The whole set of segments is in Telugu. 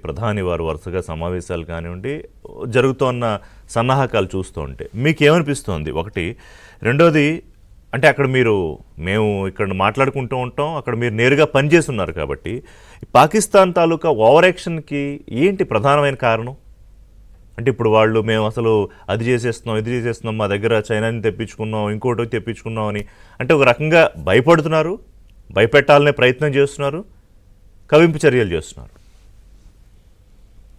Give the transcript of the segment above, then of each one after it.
ప్రధాని వారు వరుసగా సమావేశాలు కానివ్వండి జరుగుతున్న సన్నాహకాలు చూస్తూ ఉంటే మీకు ఏమనిపిస్తోంది? ఒకటి. రెండోది, అంటే అక్కడ మేము ఇక్కడ మాట్లాడుకుంటూ ఉంటాం, అక్కడ మీరు నేరుగా పనిచేస్తున్నారు కాబట్టి పాకిస్తాన్ తాలూకా ఓవర్ యాక్షన్కి ఏంటి ప్రధానమైన కారణం? అంటే ఇప్పుడు వాళ్ళు మేము అసలు అది చేసేస్తున్నాం, ఇది చేసేస్తున్నాం, మా దగ్గర చైనాని తెప్పించుకున్నాం, ఇంకోటి తెప్పించుకున్నాం అని అంటే ఒక రకంగా భయపడుతున్నారు, భయపెట్టాలనే ప్రయత్నం చేస్తున్నారు, కవింపు చర్యలు చేస్తున్నారు.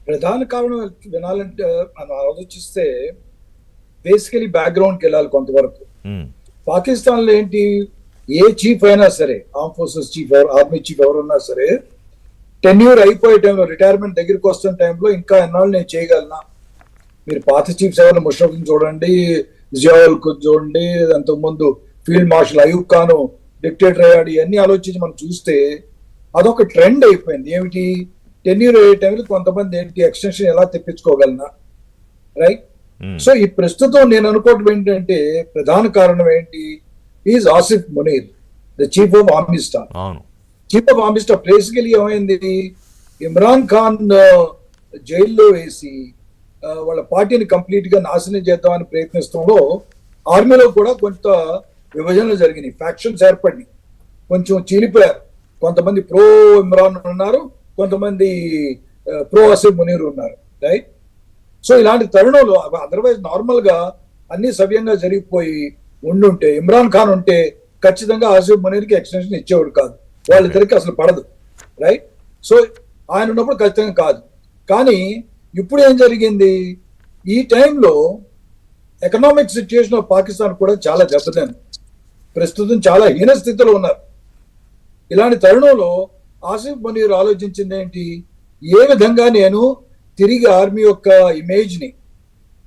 ప్రధాన కారణం వినాలంటే మనం ఆలోచిస్తే బేసికలీ బ్యాక్గ్రౌండ్కి వెళ్ళాలి కొంతవరకు. పాకిస్తాన్లో ఏంటి, ఏ చీఫ్ అయినా సరే, arm forces chief army chief ఎవరున్నా సరే, టెన్యూర్ అయిపోయే టైంలో, రిటైర్మెంట్ దగ్గరికి వస్తున్న టైంలో ఇంకా ఎన్నాళ్ళు నేను చేయగలనా? మీరు పాత చీఫ్స్ ఎవరైనా ముషరఫ్ని చూడండి, జియావుల్ చూడండి, అంతకుముందు field marshal Ayub Khan dictator అయ్యాడు, ఇవన్నీ ఆలోచించి మనం చూస్తే అదొక ట్రెండ్ అయిపోయింది. ఏమిటి, టెన్యూర్ అయ్యే టైంలో కొంతమంది ఏంటి ఎక్స్టెన్షన్ ఎలా తెప్పించుకోగలనా, రైట్? సో ఈ ప్రస్తుతం నేను అనుకోవటం ఏంటంటే ప్రధాన కారణం ఏంటి, is Asif Munir, the chief of army staff. Chief of army staff basically ఏమైంది, ఇమ్రాన్ ఖాన్ జైల్లో వేసి వాళ్ళ పార్టీని కంప్లీట్ గా నాశనం చేద్దామని ప్రయత్నిస్తంలో ఆర్మీలో కూడా కొంత విభజనలు జరిగినాయి, ఫ్యాక్షన్స్ ఏర్పడినాయి, కొంచెం చీలిపోయారు. కొంతమంది ప్రో ఇమ్రాన్ ఉన్నారు, కొంతమంది ప్రో ఆసిఫ్ మునీర్ ఉన్నారు, రైట్? సో ఇలాంటి తరుణంలో అదర్వైజ్ నార్మల్ గా అన్ని సవ్యంగా జరిగిపోయి ఉండుంటే, ఇమ్రాన్ ఖాన్ ఉంటే ఖచ్చితంగా ఆసిఫ్ మునీర్కి ఎక్స్టెన్షన్ ఇచ్చేవాడు కాదు, వాళ్ళిద్దరికి అసలు పడదు, రైట్? సో ఆయన ఉన్నప్పుడు ఖచ్చితంగా కాదు. కానీ ఇప్పుడు ఏం జరిగింది, ఈ టైంలో ఎకనామిక్ సిచ్యుయేషన్ ఆఫ్ పాకిస్తాన్ కూడా చాలా దెబ్బతింది, ప్రస్తుతం చాలా హీన స్థితిలో ఉన్నారు. ఇలాంటి తరుణంలో ఆసిఫ్ మునీర్ ఆలోచించింది ఏంటి, ఏ విధంగా నేను తిరిగి ఆర్మీ యొక్క ఇమేజ్ ని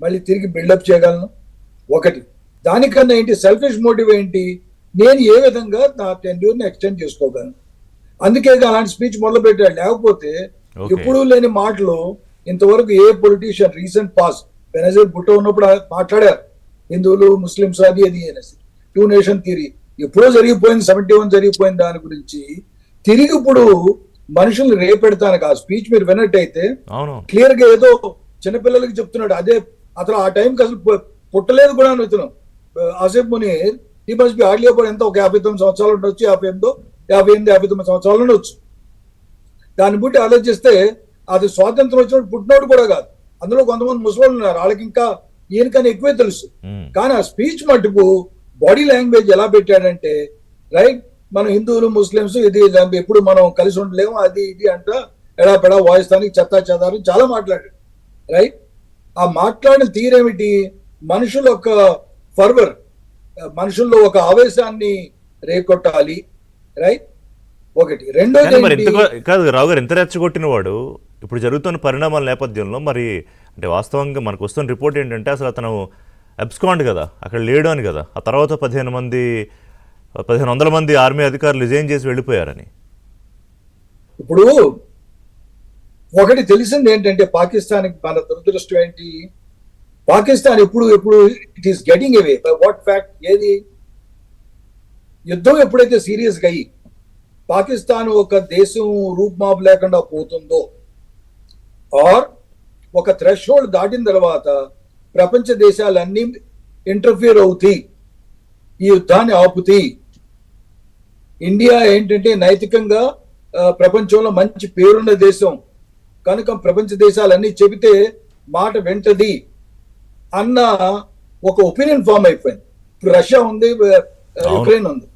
మళ్ళీ తిరిగి బిల్డప్ చేయగలను, ఒకటి. దానికన్నా ఏంటి, సెల్ఫిష్ మోటివ్ ఏంటి, నేను ఏ విధంగా నా టెన్యూర్ని ఎక్స్టెండ్ చేసుకోగలను. అందుకే అలాంటి స్పీచ్ మొదలు పెట్టాడు. లేకపోతే ఎప్పుడూ లేని మాటలు ఇంతవరకు ఏ politician recent past Benazir Bhutto ఉన్నప్పుడు మాట్లాడారు, హిందువులు ముస్లింస్ అది అది అనేసి, 2 నేషన్ థియరీ ఎప్పుడో జరిగిపోయింది, 71 జరిగిపోయింది. దాని గురించి తిరిగి ఇప్పుడు మనుషుల్ని రేపెడతాను ఆ స్పీచ్ మీరు విన్నట్టయితే క్లియర్ గా ఏదో చిన్నపిల్లలకి చెప్తున్నాడు. అదే అతను ఆ టైంకి అసలు పుట్టలేదు కూడా ఇతను ఆసిఫ్ మునీర్. ఈ మస్ట్ బి హార్డ్లీ అబౌట్ ఎంత, ఒక 59 సంవత్సరాలు ఉండొచ్చు, 58 సంవత్సరాలు ఉండొచ్చు. దాన్ని బట్టి ఆలోచిస్తే అది స్వాతంత్రం వచ్చినప్పుడు పుట్టినోడు కూడా కాదు. అందులో కొంతమంది ముసలి ఉన్నారు, వాళ్ళకి ఇంకా ఈయనకన్నా ఎక్కువే తెలుసు. కానీ ఆ స్పీచ్ మటుకు బాడీ లాంగ్వేజ్ ఎలా పెట్టాడంటే, రైట్, మనం హిందువులు ముస్లింస్ ఇది ఎప్పుడు మనం కలిసి ఉండలేము, అది ఇది అంట ఎడాపెడా వాయిస్తానికి చెత్తా చెదారు చాలా మాట్లాడాడు, రైట్? ఆ మాట్లాడిన తీరేమిటి, మనుషుల ఒక ఫర్వర్, మనుషుల్లో ఒక ఆవేశాన్ని రేకొట్టాలి, రైట్? ఒకటి. రెండోది కాదు రావు గారు, ఎంత రెచ్చగొట్టిన వాడు ఇప్పుడు జరుగుతున్న పరిణామాల నేపథ్యంలో మరి అంటే వాస్తవంగా మనకు వస్తున్న రిపోర్ట్ ఏంటంటే అసలు అతను అబ్స్కాండ్ కదా, అక్కడ లేడు అని కదా. ఆ తర్వాత 1500 మంది ఆర్మీ అధికారులు రిజైన్ చేసి వెళ్ళిపోయారని. ఇప్పుడు ఒకటి తెలిసింది ఏంటంటే పాకిస్తాన్ మన దురదృష్టం ఏంటి, పాకిస్తాన్ ఎప్పుడు it is getting away by what fact, ఏది యుద్ధం ఎప్పుడైతే సీరియస్ గా అయ్యి పాకిస్తాన్ ఒక దేశం రూపుమాపు లేకుండా పోతుందో, ఆర్ ఒక థ్రెష్ హోల్డ్ దాటిన తర్వాత ప్రపంచ దేశాలన్నీ ఇంటర్ఫియర్ అవుతాయి, ఈ యుద్ధాన్ని ఆపుతాయి. ఇండియా ఏంటంటే నైతికంగా ప్రపంచంలో మంచి పేరున్న దేశం కనుక ప్రపంచ దేశాలన్నీ చెబితే మాట వింటది అన్న ఒక ఒపీనియన్ ఫామ్ అయిపోయింది. ఇప్పుడు రష్యా ఉంది, యుక్రెయిన్ ఉంది,